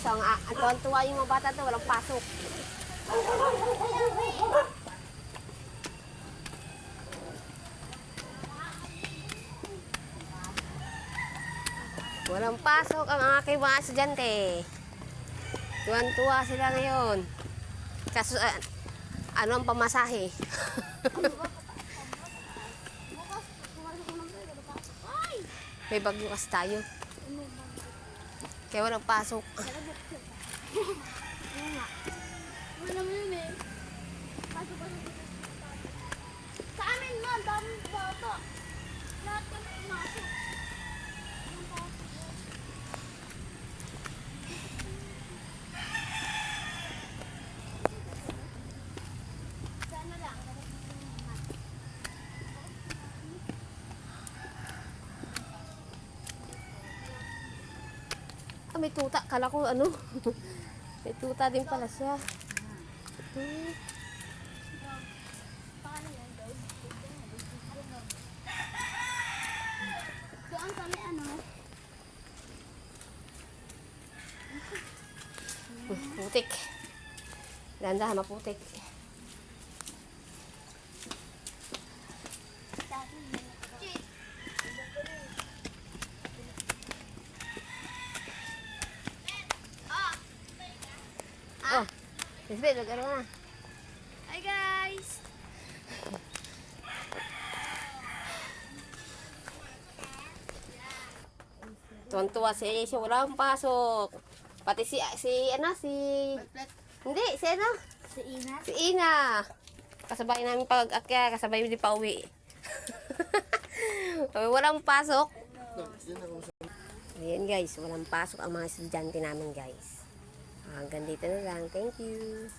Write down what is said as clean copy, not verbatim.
guys, ang tuwa yung mga bata to, walang pasok. Walang pasok ang aking mga estudyante. Tuwan-tuwa sila ngayon. Kaso, ano ang pamasahe? May bagyo kasi tayo. Kaya walang pasok. Wala mo yun eh. Sa amin ma, daming bata. Lahat kami pumasok. Sana lang. May tuta. Kala ko ano. May tuta din pala siya. Doon kami ano. Putik. Dahan-dahan, maputik. Oh, Lisbeth, mag-ano na. Hi guys! Tuwan-tuwa si Aisha, walang pasok. Pati si hindi, si ano? Si Ina. Si Ina. Kasabay namin pag-akya, kasabay din pa uwi. Walang pasok. Ayan guys, walang pasok ang mga estudyante namin guys. Hanggang dito na lang. Thank you.